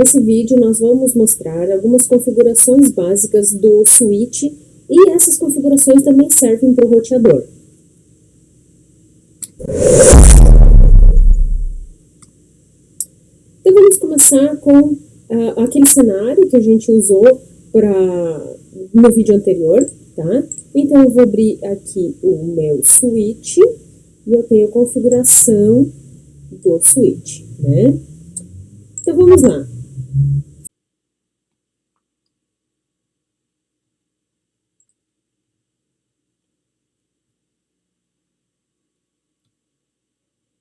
Nesse vídeo nós vamos mostrar algumas configurações básicas do switch e essas configurações também servem para o roteador. Então vamos começar com aquele cenário que a gente usou no vídeo anterior, tá? Então eu vou abrir aqui o meu switch e eu tenho a configuração do switch, né? Então vamos lá.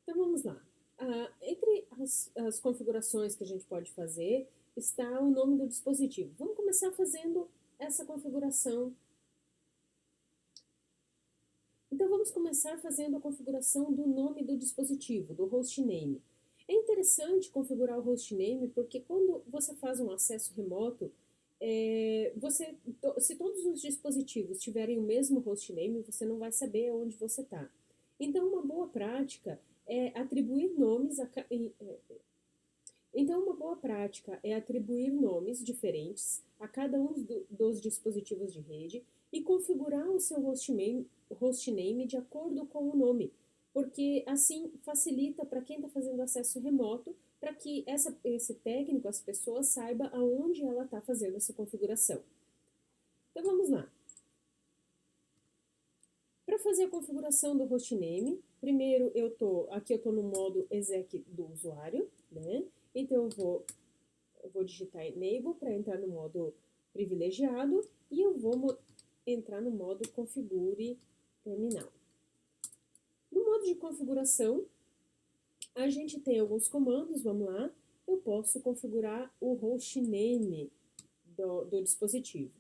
Então vamos lá. Entre as configurações que a gente pode fazer está o nome do dispositivo. Vamos começar fazendo essa configuração. Então vamos começar fazendo a configuração do nome do dispositivo, do hostname. É interessante configurar o hostname porque quando você faz um acesso remoto, se todos os dispositivos tiverem o mesmo hostname, você não vai saber onde você está. Então uma boa prática é atribuir nomes diferentes a cada um dos dispositivos de rede e configurar o seu hostname de acordo com o nome, porque assim facilita para quem está fazendo acesso remoto, para que esse técnico, as pessoas, saiba aonde ela está fazendo essa configuração. Então vamos lá. Para fazer a configuração do hostname, primeiro eu estou no modo exec do usuário, né? Então eu vou digitar enable para entrar no modo privilegiado e eu vou entrar no modo configure terminal. No modo de configuração, a gente tem alguns comandos, vamos lá. Eu posso configurar o hostname do dispositivo.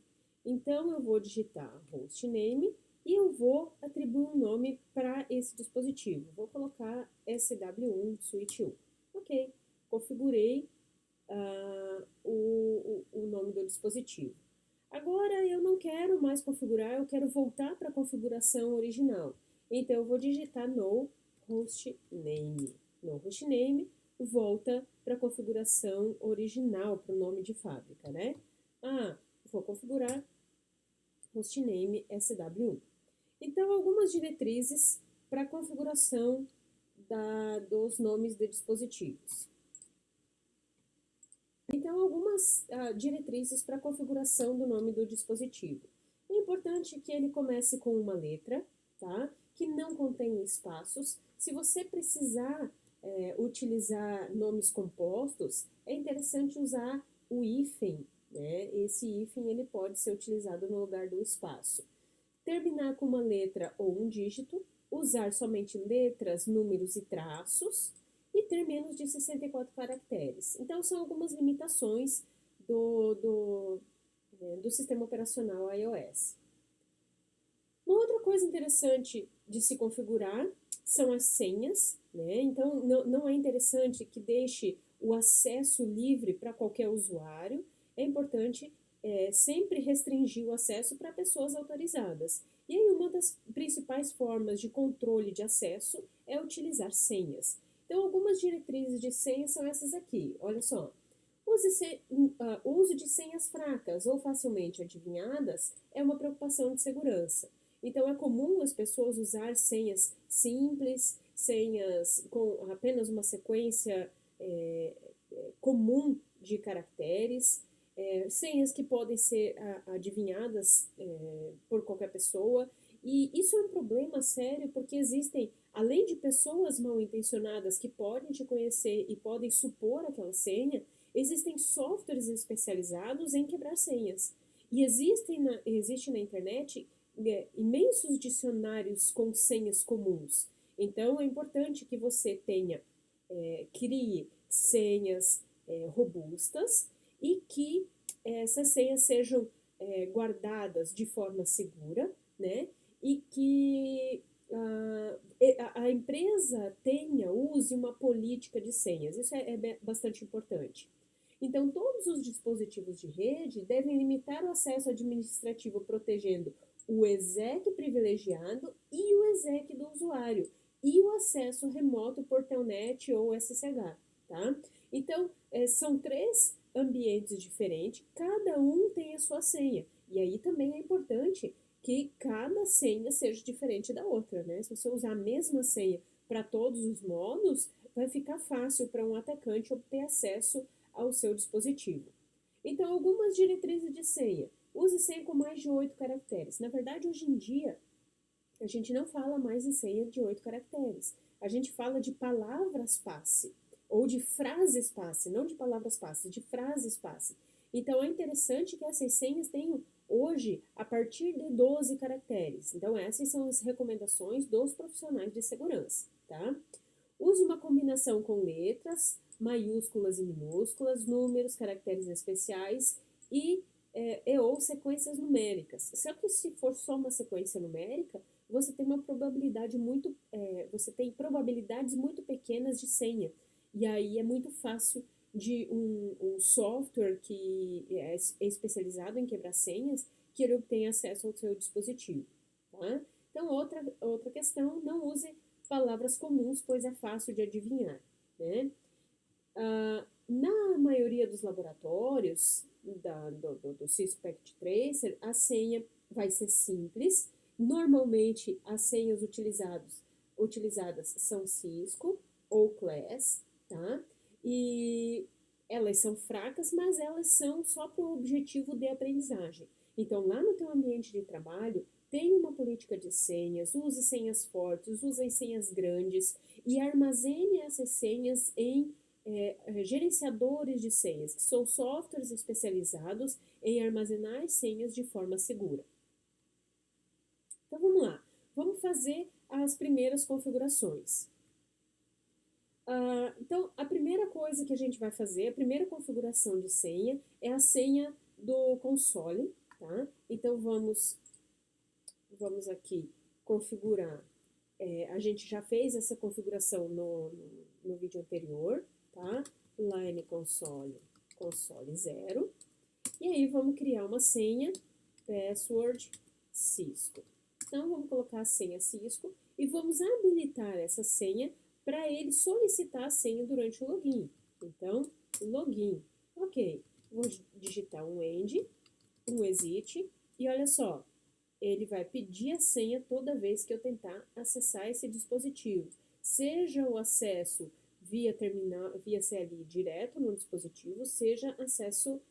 Então eu vou digitar hostname e eu vou atribuir um nome para esse dispositivo. Vou colocar SW1 Switch 1. Ok, configurei o nome do dispositivo. Agora eu não quero mais configurar, eu quero voltar para a configuração original. Então eu vou digitar no hostname. No hostname, volta para a configuração original, para o nome de fábrica, né? Vou configurar hostname SW1. Então, algumas diretrizes para a configuração dos nomes de dispositivos. Então, algumas diretrizes para a configuração do nome do dispositivo. É importante que ele comece com uma letra, tá? Que não contém espaços. Se você precisar utilizar nomes compostos, é interessante usar o hífen, né? Esse hífen ele pode ser utilizado no lugar do espaço. Terminar com uma letra ou um dígito, usar somente letras, números e traços, e ter menos de 64 caracteres. Então, são algumas limitações do sistema operacional iOS. Uma outra coisa interessante de se configurar são as senhas, né? Então, não é interessante que deixe o acesso livre para qualquer usuário. É importante sempre restringir o acesso para pessoas autorizadas. E aí, uma das principais formas de controle de acesso é utilizar senhas. Então, algumas diretrizes de senha são essas aqui, olha só. O uso de senhas fracas ou facilmente adivinhadas é uma preocupação de segurança. Então, é comum as pessoas usar senhas simples, senhas com apenas uma sequência comum de caracteres, senhas que podem ser adivinhadas por qualquer pessoa. E isso é um problema sério porque existem, além de pessoas mal intencionadas que podem te conhecer e podem supor aquela senha, existem softwares especializados em quebrar senhas. E existe na internet imensos dicionários com senhas comuns. Então, é importante que você crie senhas robustas e que essas senhas sejam guardadas de forma segura, né? E que a empresa use uma política de senhas. Isso é bastante importante. Então, todos os dispositivos de rede devem limitar o acesso administrativo protegendo o exec privilegiado e o exec do usuário e o acesso remoto por telnet ou SSH, tá? Então, são três ambientes diferentes, cada um tem a sua senha. E aí também é importante que cada senha seja diferente da outra, né? Se você usar a mesma senha para todos os modos, vai ficar fácil para um atacante obter acesso ao seu dispositivo. Então, algumas diretrizes de senha. Use senha com mais de 8 caracteres. Na verdade, hoje em dia, a gente não fala mais em senha de 8 caracteres. A gente fala de palavras passe, ou de frases passe, não de palavras passe, de frases passe. Então, é interessante que essas senhas tenham, hoje, a partir de 12 caracteres. Então, essas são as recomendações dos profissionais de segurança, tá? Use uma combinação com letras, maiúsculas e minúsculas, números, caracteres especiais ou sequências numéricas. Só que se for só uma sequência numérica, você tem uma probabilidade você tem probabilidades muito pequenas de senha. E aí é muito fácil de um software que é especializado em quebrar senhas, que ele obtenha acesso ao seu dispositivo, tá? Então, outra questão, não use palavras comuns, pois é fácil de adivinhar, né? Na maioria dos laboratórios do Cisco Packet Tracer, a senha vai ser simples. Normalmente, as senhas utilizadas são Cisco ou Class, tá? E elas são fracas, mas elas são só para o objetivo de aprendizagem. Então, lá no teu ambiente de trabalho, tem uma política de senhas, use senhas fortes, use senhas grandes e armazene essas senhas em gerenciadores de senhas, que são softwares especializados em armazenar as senhas de forma segura. Então vamos lá, vamos fazer as primeiras configurações. Então a primeira coisa que a gente vai fazer, a primeira configuração de senha é a senha do console, tá? Então vamos aqui configurar. A gente já fez essa configuração no vídeo anterior, tá? Line console 0. E aí vamos criar uma senha, password Cisco. Então vamos colocar a senha Cisco e vamos habilitar essa senha para ele solicitar a senha durante o login. Então, login. Ok, vou digitar um end, um exit e olha só, ele vai pedir a senha toda vez que eu tentar acessar esse dispositivo. Seja o acesso via terminal, via CLI direto no dispositivo, seja acesso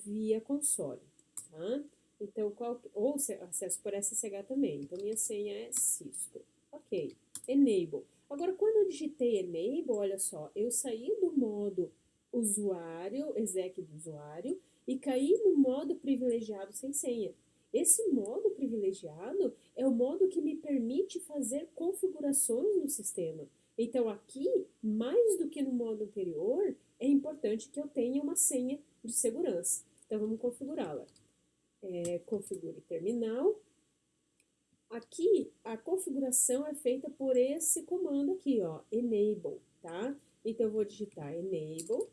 via console, tá? Então, ou acesso por SSH também. Então, minha senha é Cisco. Ok, Enable. Agora, quando eu digitei Enable, olha só, eu saí do modo usuário, exec do usuário, e caí no modo privilegiado sem senha. Esse modo privilegiado é o modo que me permite fazer configurações no sistema. Então, aqui, mais do que no modo anterior, é importante que eu tenha uma senha de segurança. Então, vamos configurá-la. Configure terminal. Aqui, a configuração é feita por esse comando aqui, ó, enable, tá? Então, eu vou digitar enable,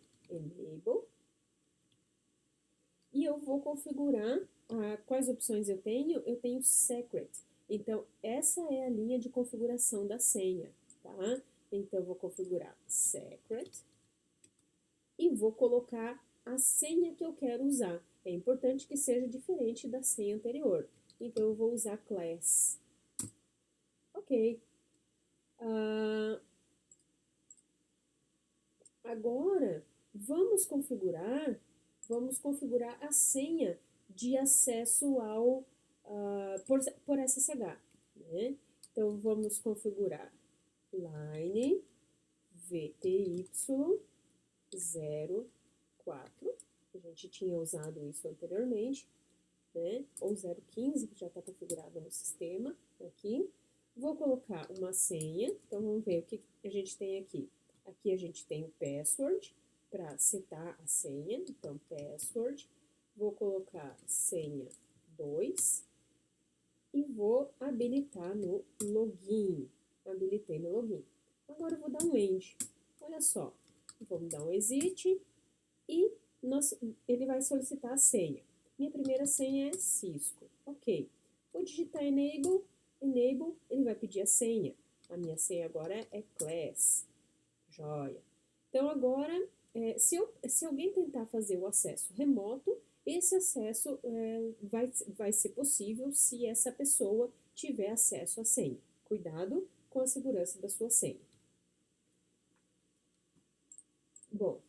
e eu vou configurar quais opções eu tenho. Eu tenho secret. Então, essa é a linha de configuração da senha, tá? Então, eu vou configurar secret e vou colocar a senha que eu quero usar. É importante que seja diferente da senha anterior. Então, eu vou usar class. Ok. Agora, vamos configurar a senha de acesso ao por SSH, né? Então, vamos configurar line VTY 04, a gente tinha usado isso anteriormente, né? Ou 015, que já está configurado no sistema, aqui. Vou colocar uma senha, então vamos ver o que a gente tem aqui. Aqui a gente tem o password para setar a senha, então password. Vou colocar senha 2 e vou habilitar no login. Habilitei no login. Agora eu vou dar um end. Olha só, vamos dar um exit e ele vai solicitar a senha. Minha primeira senha é Cisco. Ok. Vou digitar enable, ele vai pedir a senha. A minha senha agora é class. Joia. Então agora se alguém tentar fazer o acesso remoto, esse acesso vai ser possível se essa pessoa tiver acesso à senha. Cuidado com a segurança da sua senha. Bom,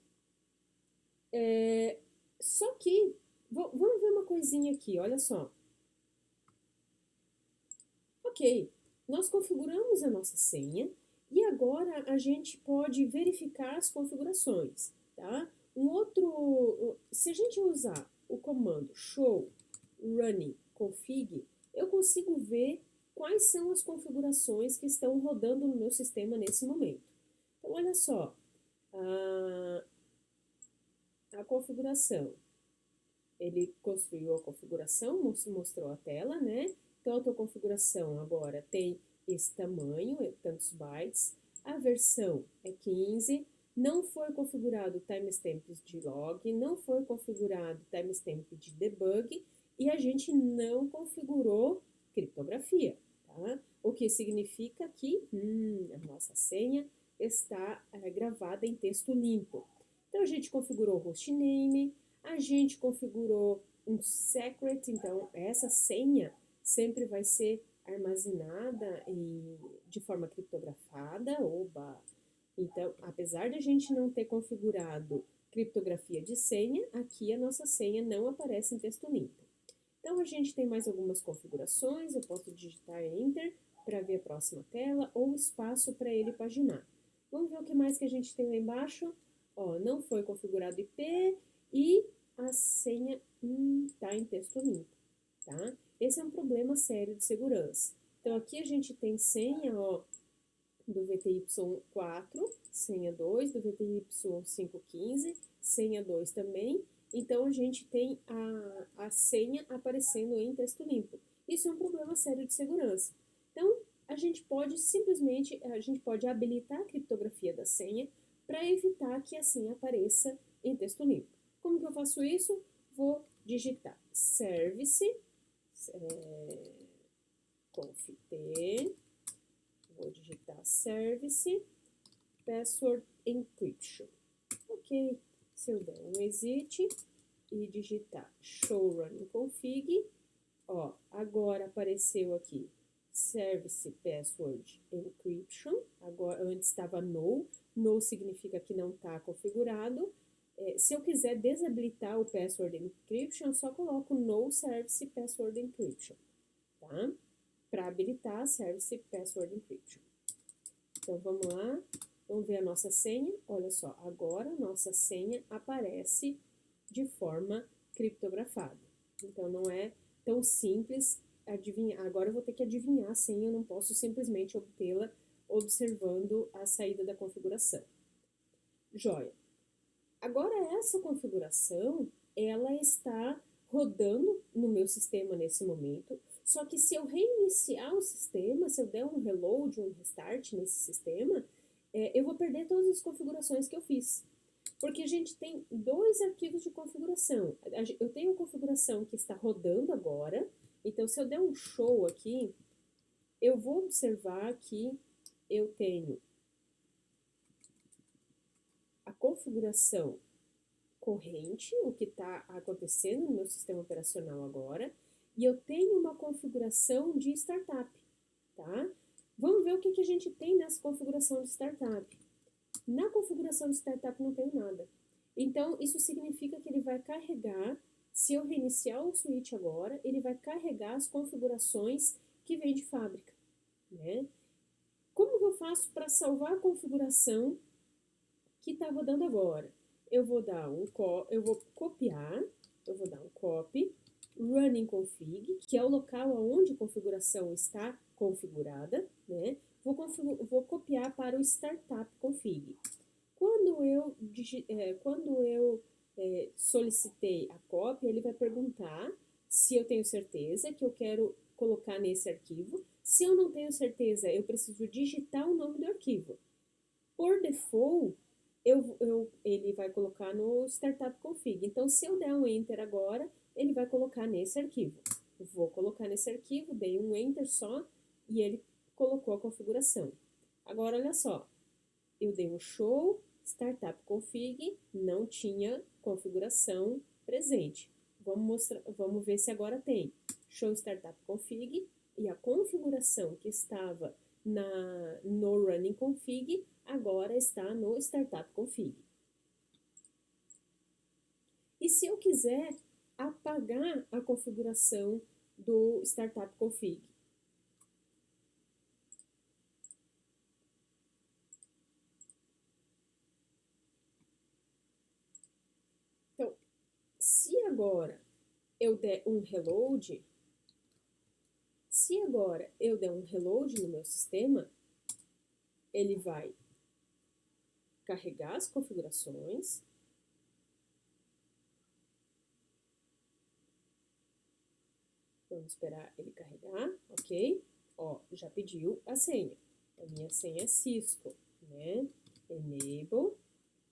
só que, vamos ver uma coisinha aqui, olha só. Ok, nós configuramos a nossa senha e agora a gente pode verificar as configurações, tá? Se a gente usar o comando show running config, eu consigo ver quais são as configurações que estão rodando no meu sistema nesse momento. Então, olha só, a configuração. Ele construiu a configuração, mostrou a tela, né? Então, a tua configuração agora tem esse tamanho, tantos bytes. A versão é 15. Não foi configurado timestamps de log, não foi configurado timestamp de debug e a gente não configurou criptografia, tá? O que significa que a nossa senha está gravada em texto limpo. Então, a gente configurou o hostname, a gente configurou um secret, então essa senha sempre vai ser armazenada de forma criptografada, oba! Então, apesar de a gente não ter configurado criptografia de senha, aqui a nossa senha não aparece em texto limpo. Então, a gente tem mais algumas configurações, eu posso digitar Enter para ver a próxima tela, ou espaço para ele paginar. Vamos ver o que mais que a gente tem lá embaixo. Ó, não foi configurado IP e a senha está em texto limpo, tá? Esse é um problema sério de segurança. Então, aqui a gente tem senha, ó, do VTY4, senha 2, do VTY515, senha 2 também. Então, a gente tem a senha aparecendo em texto limpo. Isso é um problema sério de segurança. Então, a gente pode habilitar a criptografia da senha para evitar que a senha apareça em texto limpo. Como que eu faço isso? Vou digitar service, conft, vou digitar service, password encryption. Ok, se eu der um exit e digitar show running config, ó, agora apareceu aqui service password encryption, agora antes estava no significa que não está configurado. Se eu quiser desabilitar o password encryption, eu só coloco no service password encryption, tá? Para habilitar service password encryption. Então vamos lá, vamos ver a nossa senha. Olha só, agora a nossa senha aparece de forma criptografada. Então não é tão simples adivinhar. Agora eu vou ter que adivinhar a senha, eu não posso simplesmente obtê-la observando a saída da configuração. Joia. Agora essa configuração, ela está rodando no meu sistema nesse momento, só que se eu reiniciar o sistema, se eu der um reload, um restart nesse sistema, eu vou perder todas as configurações que eu fiz. Porque a gente tem dois arquivos de configuração. Eu tenho a configuração que está rodando agora, então se eu der um show aqui, eu vou observar que eu tenho a configuração corrente, o que está acontecendo no meu sistema operacional agora, e eu tenho uma configuração de startup, tá? Vamos ver o que a gente tem nessa configuração de startup. Na configuração de startup não tem nada. Então, isso significa que ele vai carregar, se eu reiniciar o switch agora, ele vai carregar as configurações que vem de fábrica, né? Como que eu faço para salvar a configuração que está rodando agora? Eu vou dar eu vou copiar, eu vou dar um copy, running config, que é o local onde a configuração está configurada, né? Vou copiar para o startup config. Quando eu solicitei a cópia, ele vai perguntar se eu tenho certeza que eu quero colocar nesse arquivo. Se eu não tenho certeza, eu preciso digitar o nome do arquivo. Por default, ele vai colocar no startup config. Então, se eu der um enter agora, ele vai colocar nesse arquivo. Vou colocar nesse arquivo, dei um enter só e ele colocou a configuração. Agora, olha só, eu dei um show Startup Config não tinha configuração presente. Vamos ver se agora tem. Show Startup Config e a configuração que estava no Running Config agora está no Startup Config. E se eu quiser apagar a configuração do Startup Config? Então, se agora eu der um reload, no meu sistema, ele vai carregar as configurações. Vamos esperar ele carregar, ok? Ó, já pediu a senha. A minha senha é Cisco, né? Enable.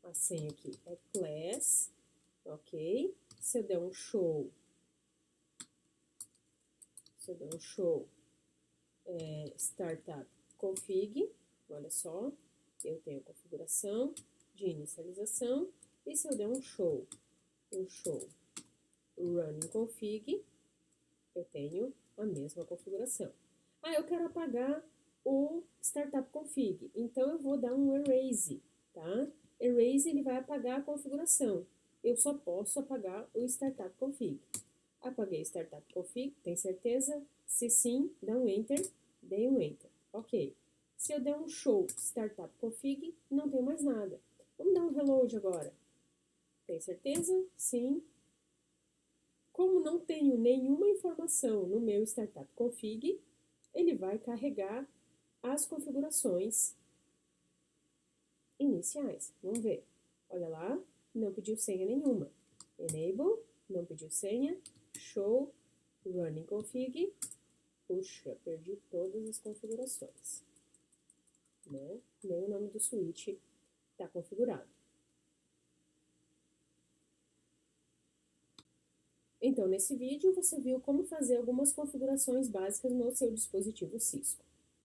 A senha aqui é class, ok? Se eu der um show, startup config, olha só, eu tenho a configuração de inicialização. E se eu der um show running config, eu tenho a mesma configuração. Ah, eu quero apagar o startup config, então eu vou dar um erase, tá? Erase, ele vai apagar a configuração. Eu só posso apagar o startup config. Apaguei o startup config, tem certeza? Se sim, dá um enter, dei um enter, ok. Se eu der um show startup config, não tem mais nada. Vamos dar um reload agora. Tem certeza? Sim. Como não tenho nenhuma informação no meu startup config, ele vai carregar as configurações iniciais. Vamos ver. Olha lá, não pediu senha nenhuma. Enable, não pediu senha. Show, running config. Puxa, perdi todas as configurações, né? Nem o nome do switch está configurado. Então, nesse vídeo, você viu como fazer algumas configurações básicas no seu dispositivo Cisco.